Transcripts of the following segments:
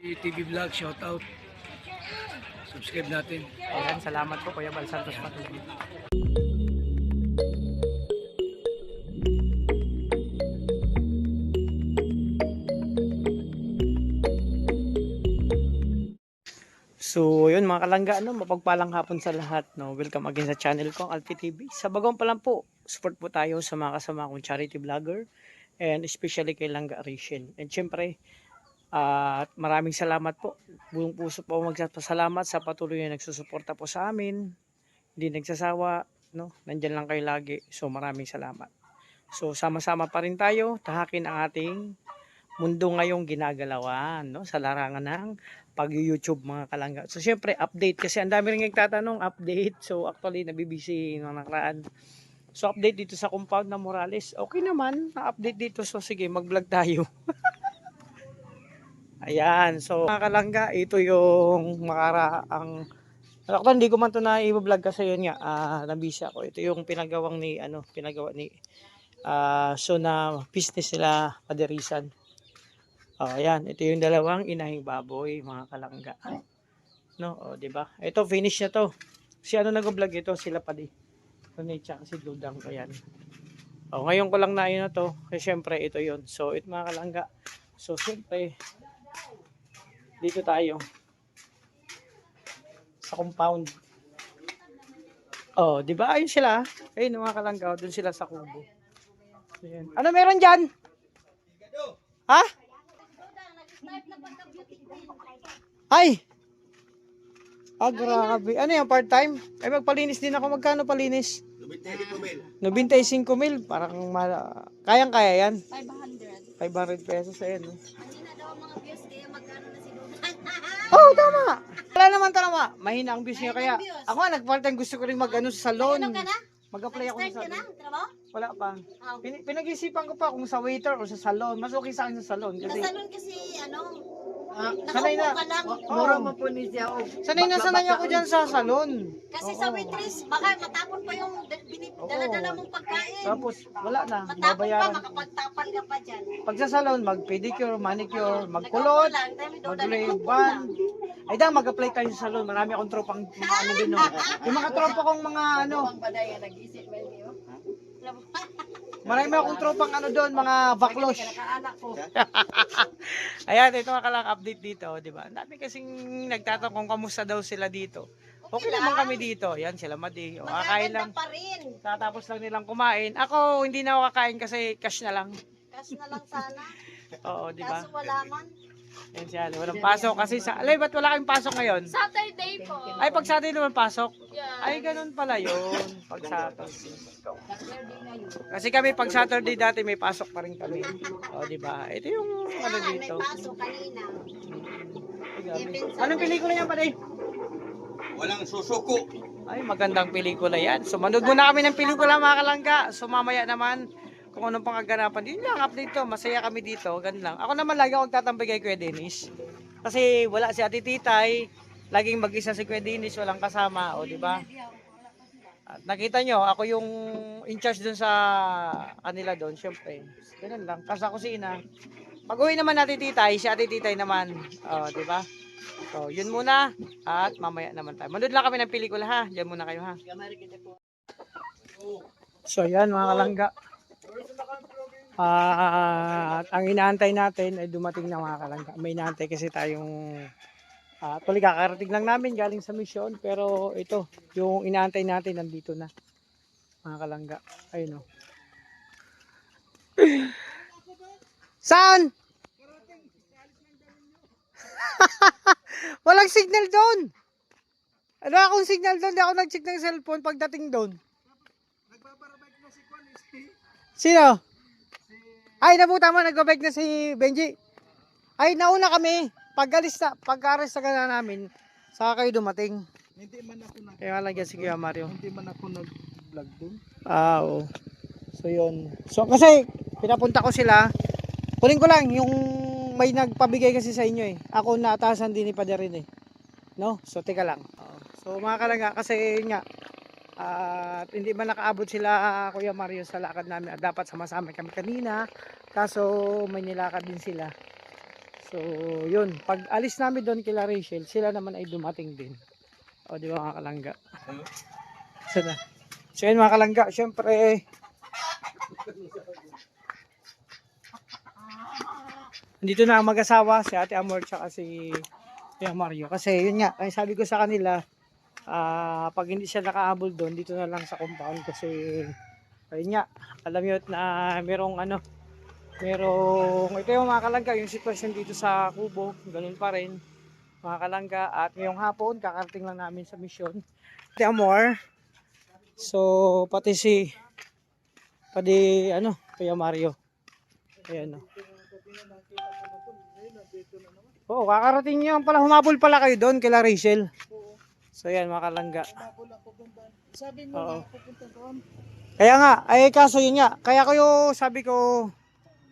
TV Vlog, shout out. Subscribe natin. Ayan, salamat po Kuya Bal Santos Patuloy. So, yun mga kalangga, mapagpalang hapon sa lahat. No? Welcome again sa channel ko, Alfie TV. Sa bagong pa lang po, support po tayo sa mga kasama kong charity vlogger and especially kay Langga Arishin. And syempre, at maraming salamat po. Buong puso po magpasalamat sa patuloy na nagsusuporta po sa amin. Hindi nagsasawa, no? Nandiyan lang kayo lagi. So, maraming salamat. So, sama-sama pa rin tayo, tahakin ang ating mundo ngayong ginagalawan, no? Sa larangan ng pag-YouTube mga kalangga. So syempre update kasi ang dami rin nagtatanong update. So actually nabibisi nung nakaraan. So update dito sa compound na Morales. Okay naman, na-update dito. So sige, mag-vlog tayo. Ayan, so mga kalangga, ito yung makaraang actually hindi ko man to na i-vlog kasi yun nga, nabisi ako. Ito yung pinagawa ni so na business nila Paderisan. Ayan, ito yung dalawang inahing baboy, mga kalangga. No, di ba? Ito finish na to. Si ano nag-vlog ito, sila pa di. Tsaka si Dudang, ayan. Ngayon ko lang na yun na to. Kasi syempre ito yun. So, ito mga kalangga. So, syempre dito tayo sa compound. Di ba? Ayun sila. Ayun mga kalangga, doon sila sa kubo. Ayan. Ano meron diyan? Ha? Ay! Grabe. Ano yan, part-time? Ay, magpalinis din ako. Magkano palinis? 95,000. Parang kayang-kaya yan. 500 pesos. Ayan. Tama. Wala naman tama. Mahina ang views niya. Kaya ako nga, nag-part-time gusto ko rin mag-ano sa salon. Mag-apply ako sa salon. Wala pa. Pinag-isipan ko pa kung sa waiter o sa salon. Mas okay sa akin sa salon. Sa salon kasi, Sanay na. ka lang. Mura mo po ni siya. Sanay na ako dyan sa salon. Kasi sa waitress, baka matapon pa yung dala-dala mong pagkain. Tapos, wala na. Matapon pa, Babayaran. makapagtapan ka pa dyan. Pag sa salon, mag-pedicure, manicure, mag-kulot, Nagkukulang, dami daw mag-rave dala band. Ay da, mag-apply tayo sa salon. Marami akong tropang mga ano din. No? Yung mga tropa kong mga ano. badaya, nag-isip ba yun? Marami akong tropang ano doon, mga baklos. Nakaanak ko. Ayan, ito nga lang update dito, di ba? Ang dami kasing nagtatanong kung kamusta daw sila dito. Okay naman kami dito. Yan sila Madi. Kakain lang. Magaganda pa rin. Tatapos lang nilang kumain. Ako hindi na ako kakain kasi cash na lang. Cash na lang sana. Oo, di ba? Kaso wala man. Yan siya. Walang pasok kasi sa... Alay, ba't wala kayong pasok ngayon? Saturday po. Ay, pag Saturday naman pasok? Yeah. Ay, ganun pala yun. Pag Saturday. Kasi kami pag Saturday dati may pasok pa rin kami. O, di ba? Ito yung ano May dito. pasok kanina. Anong pelikula yan, pare? Walang susuko. Ay, magandang pelikula yan. So, manood muna kami ng pelikula mga kalangga. So, mamaya naman, kung anong pang kaganapan. Yun lang, update to. Masaya kami dito. Ganun lang. Ako naman lagi ako tatambay kay Kuya Dennis. Kasi wala si Ate Titay. Laging mag-isa si Kuya Dennis. Walang kasama. O, di ba? At nakita nyo, ako yung in charge dun sa kanila doon. Siyempre. Ganun lang. Kasi kusina. Pag-uwi naman Ate Titay, si Ate Titay naman. O, di ba? So, yun muna. At mamaya naman tayo. Manood lang kami ng pelikula ha. Diyan muna kayo ha. So, yan mga kalangga. At ang inaantay natin ay dumating na mga kalangga. May inaantay kasi tayong actually kakarating lang namin galing sa mission. Pero ito, yung inaantay natin nandito na mga kalangga. Ayun o. Saan? Walang signal doon. Ano akong signal doon? Di ako nag-check ng cellphone pagdating doon. Sino? Ay, nabuta mo, nag-bike na si Benji. Ay, nauna kami. Pag-aris na ka namin, saka kayo dumating. Hindi man ako nag Kaya lang yan si Kuya Mario. Hindi man ako nag-vlog doon. Oo. So, yun. So, kasi, pinapunta ko sila. Kunin ko lang, yung may nagpabigay kasi sa inyo eh. Ako naatasan din ni Padre rin eh. No? So, teka lang. So, mga kalangga, kasi yun nga, at hindi man nakaabot sila Kuya Mario sa lakad namin. Dapat sama-sama kami kanina. Kaso may nilakad din sila. So, yun. Pag alis namin doon kila Rachel, sila naman ay dumating din. O, di ba mga kalangga? Sana. So, yun mga kalangga. Siyempre, dito na ang mag-asawa, si Ate Amor tsaka si Kuya Mario. Kasi yun nga, ay sabi ko sa kanila, pag hindi siya nakahabol doon, dito na lang sa compound. Kasi, ayun nga, alam nyo na ito yung mga kalangga, yung sitwasyon dito sa Kubo, ganun pa rin, mga kalangga. At ngayong hapon, kakarating lang namin sa misyon. Ate Amor, so, pati Kuya Mario. Ayan o. Oo, kakarating nyo pala, humabol pala kayo doon kila Rachel. So yan mga kalangga. Sabi mo Oo. nga, pupunta doon. Kaya nga, ay kaso yun nga, kaya ko sabi ko,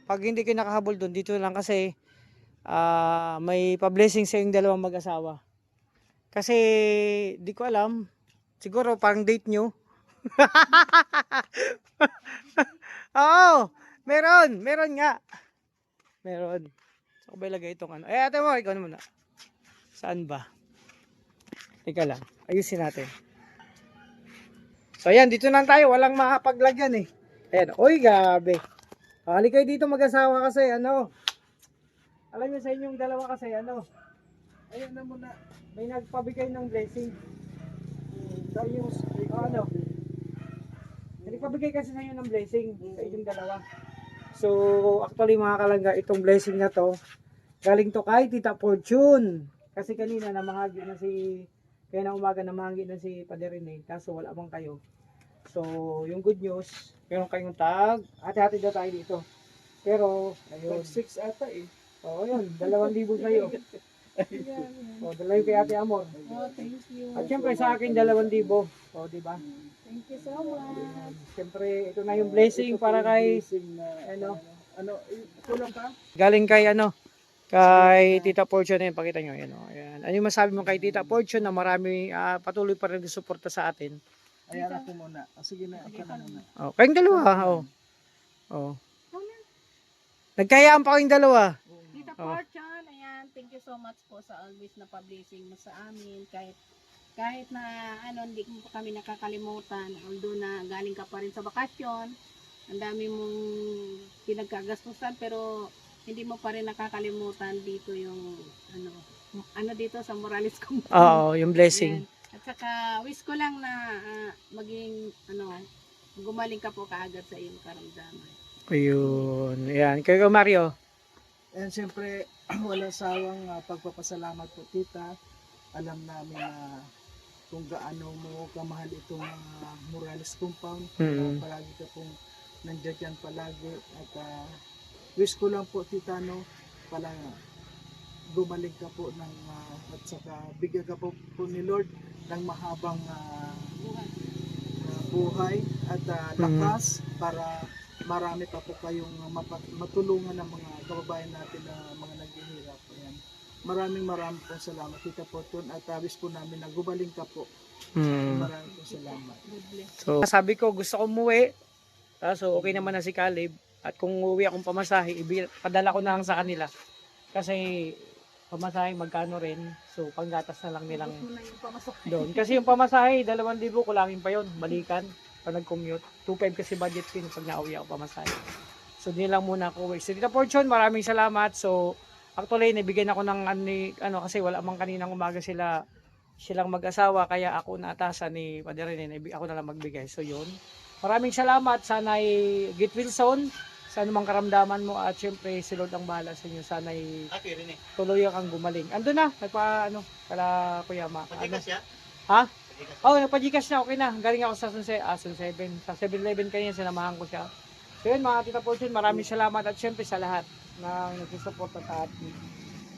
pag hindi kayo nakahabol doon, dito lang kasi may pa-blessing sa yung dalawang mag-asawa. Kasi di ko alam, siguro parang date nyo. Oo, meron nga. Meron. So, ba ilagay itong ano? Ate mo, ikaw naman na. Saan ba? Teka lang, ayusin natin. So, ayan, dito lang tayo. Walang makapaglagyan eh. Ayan, oy, gabi. Hali kayo dito mag-asawa kasi, alam niyo sa inyong dalawa kasi, Ayan na muna. may nagpabigay ng blessing. Sa inyong, nagpabigay kasi sa inyo ng blessing sa inyong dalawa. So, actually mga kalangga, itong blessing na to, galing to kay Tita Fortune. Kasi kanina namahagi na kaya na umaga namahagi na si Padre Rene, kaso wala bang kayo. So, yung good news, meron kayong tag, hati-hati na tayo dito. Pero, ayun. 6 ata eh. Oo, yun, 2,000 sa'yo. O, dalawa kay Ate Amor. Oh, thank you. At syempre sa akin, 2,000. O, di ba? Thank you so much. Syempre, ito na yung blessing para kay, Kulang ka? galing kay Tita Fortune. Ayan, pakita nyo. Ayan, ayan. Ano yung masabi mo kay Tita Fortune na marami patuloy pa rin suporta sa atin? Ayan ako muna. Sige na, ako na muna. Oh, kayong dalawa. Oh. Oh. Nagkayaan pa kayong dalawa. Tita Oh. Fortune, ayan, thank you so much po sa always na pa-blessing mo sa amin. Kahit na hindi mo pa kami nakakalimutan, although na galing ka pa rin sa bakasyon, ang dami mong pinagkagastusan, pero hindi mo pa rin nakakalimutan dito yung dito sa Morales Compound. Oo, yung blessing. Yan. At saka wish ko lang na maging gumaling ka po kaagad sa iyong karamdaman. Ayun. Ayan. Kayo Mario. And siyempre, walang sawang pagpapasalamat po tita. Alam namin na kung gaano mo kamahal itong Morales Compound. Mm. Palagi ka pong nandiyan dyan palagi. At wish ko lang po tita pala gumaling ka po at saka bigyan ka po ni Lord ng mahabang buhay at lakas para marami pa po kayong matulungan ng mga kababayan natin na mga naghihirap. Ayan. Maraming po salamat Tita Fortune at wish po namin na gumaling ka po. Maraming po salamat. So, sabi ko gusto ko umuwi. So, okay naman na si Caleb. At kung uuwi akong pamasahe, padala ko na lang sa kanila. Kasi pamasahe magkano rin. So, panggatas na lang nilang doon. Kasi yung pamasahe, 2,000 kulangin pa yon balikan. Pag nag-commute. 2,500 kasi budget pin pag nauwi ako pamasahe. So, di lang muna ako. So, Tita Fortune, maraming salamat. So, actually, nabigyan ako ng kasi wala mang kaninang umaga silang mag-asawa. Kaya ako naatasan ni Padre Rene. Ako na lang magbigay. So, yun. Maraming salamat. Sana ay get well soon. Sa anumang karamdaman mo. At syempre, si Lord ang bahala sa inyo. Sana ay tuloy kang gumaling. Ando na. Kala Kuya Ma. Ha? Oh, nagpa-Gcash na, okay na. Galing ako sa Sun 7. Sa 7-Eleven kanina, sinamahan ko siya. So yun, mga Tita Fortune, maraming salamat at syempre sa lahat na nagsusuporta sa atin.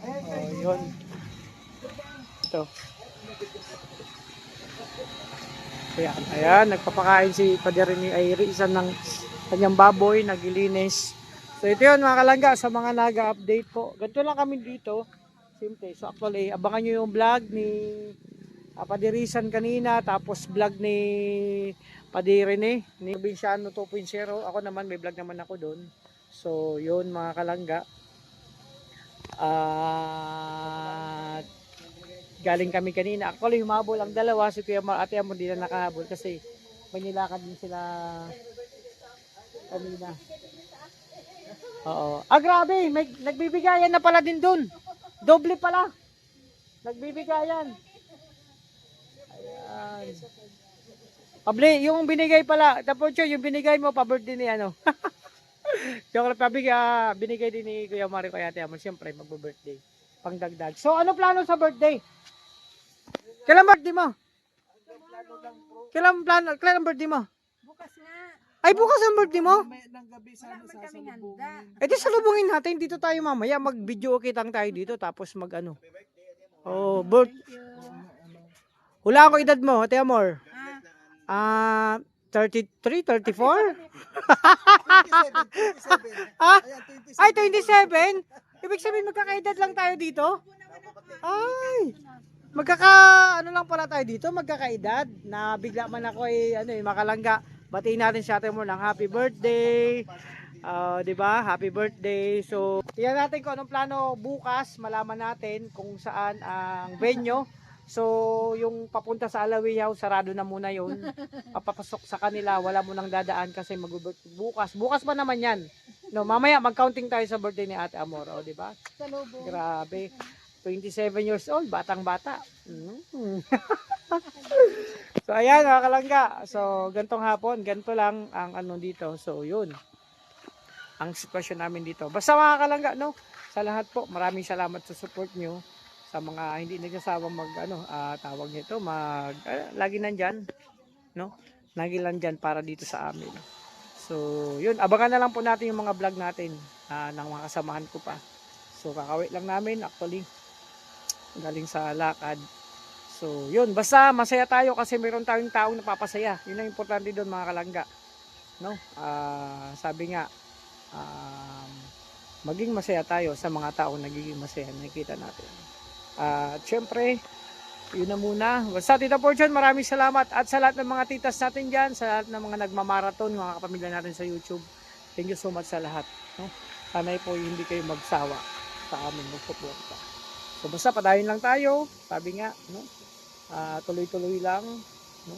Oh, yun. Ito. Ayan, nagpapakain si Padre ni Ayri, isa ng kanyang baboy, nagilinis. So ito yun, mga kalangga, sa mga nag-update po. Ganito lang kami dito. Simple. So actually, abangan nyo yung vlog ni Padirisan kanina, tapos vlog ni Padre Rene, ni Provinciano 2.0. Ako naman, may vlog naman ako doon. So, yun mga kalangga. At galing kami kanina. Actually, humabol ang dalawa. Si Kuya Mar, Ate Amor, di na nakahabol kasi may nilakad din sila kanina. Oo. Ah, grabe. May nagbibigayan na pala din dun. Doble pala. Nagbibigayan. Ayan. Pabli, yung binigay pala. Tapos yung binigay mo, pa-birthday ni ano. Yung binigay din ni Kuya Mario kay Ate Amor. Siyempre, magbo-birthday. Pangdagdag. So, ano plano sa birthday? Kailan birthday mo? Kailan birthday mo? Bukas nga. Ay, bukas ang birthday mo? May ng gabi sana Wala man kaming sasalubungin. handa. Eh di salubungin natin. Dito tayo mamaya. Mag-video kitang tayo dito. Tapos mag-ano. Oh, Thank you. Hula ko edad mo, Ate Amor. Ah, 33, 34? 27. Ah? Ayan, 27. Ay, 27? Ibig sabihin magkakaedad lang tayo dito? Ay! Ano lang pala tayo dito, magkakaedad. Na bigla man ako makalangga. Batiin natin si Ate Amor ng happy birthday. 'Di ba? Happy birthday. So, tingnan natin kung anong plano bukas, malaman natin kung saan ang venue. So, yung papunta sa Alawiyaw, sarado na muna 'yon. Papapasok sa kanila, wala mo nang dadaan kasi bukas. Bukas pa naman 'yan. No, mamaya mag-counting tayo sa birthday ni Ate Amor, 'di ba? salubong. Grabe. 27 years old, batang-bata. So, ayan mga kalangga. So, gantong hapon, ganito lang ang ano dito. So, yun. Ang sitwasyon namin dito. Basta mga kalangga, no? Sa lahat po, maraming salamat sa support nyo. Sa mga hindi nagsasawang tawag nito, lagi nandyan. No? Lagi nandyan para dito sa amin. So, yun. Abangan na lang po natin yung mga vlog natin ng mga kasamahan ko pa. So, kakawit lang namin actually. Galing sa lakad. So, yun. Basta masaya tayo kasi meron tayong taong napapasaya. Yun ang importante doon mga kalangga. No? Sabi nga, maging masaya tayo sa mga taong nagiging masaya. Nakikita natin. At syempre, yun na muna. Basta Tita Fortune, maraming salamat. At sa lahat ng mga titas natin dyan, sa lahat ng mga nagmamarathon, mga kapamilya natin sa YouTube, thank you so much sa lahat. No? Sana'y po hindi kayo magsawa sa amin magsuporta. So basta padayon lang tayo, sabi nga, no? Tuloy-tuloy lang, no?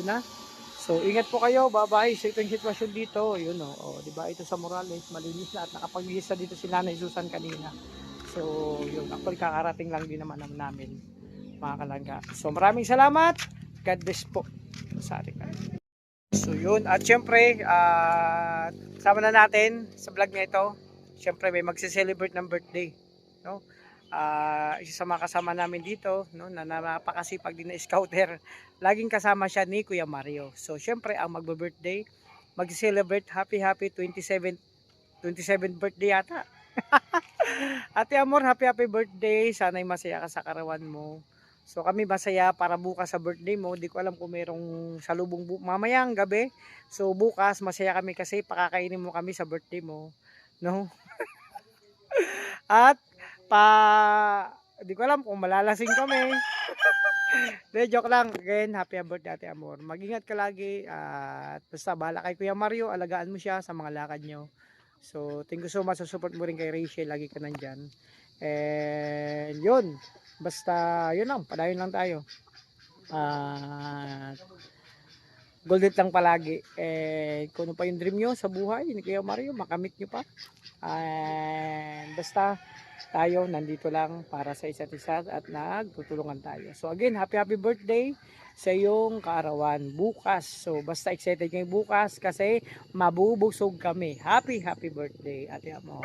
Yun na. So ingat po kayo, bye-bye. Sa itong sitwasyon dito, yun di ba? Ito sa Morales, malinis na at nakapag-iisa dito si Nanay Susan kanina. So yun, actually kakarating lang din naman namin mga kalangga. So maraming salamat. God bless po sa ating kanila. So yun, at syempre, sama na natin sa vlog na ito. Syempre may magse-celebrate ng birthday, no? Isa sa mga kasama namin dito, no, na napakasipag din na scouter. Laging kasama siya ni Kuya Mario. So syempre ang magbe-birthday, mag-celebrate happy 27th birthday yata. Ate Amor, happy birthday. Sana'y masaya ka sa karawan mo. So kami masaya para bukas sa birthday mo. Di ko alam kung merong salubong mamayang gabi. So bukas masaya kami kasi pakakainin mo kami sa birthday mo, no? At di ko alam kung malalasing kami. De, joke lang. Again, happy birthday Ate Amor. Mag-ingat ka lagi at basta bahala kay Kuya Mario, alagaan mo siya sa mga lakad nyo. So, thank you so much sa support mo rin kay Rachel. Lagi ka nandyan. And yun. Basta, yun lang. Padayon lang tayo. Gold lang palagi. And kung ano pa yung dream nyo sa buhay, ni Kuya Mario, makamit nyo pa. And basta, tayo nandito lang para sa isa't isa at nagtutulungan tayo. So again, happy birthday sa iyong kaarawan bukas. So basta excited kayo bukas kasi mabubusog kami. Happy birthday Ate Amor.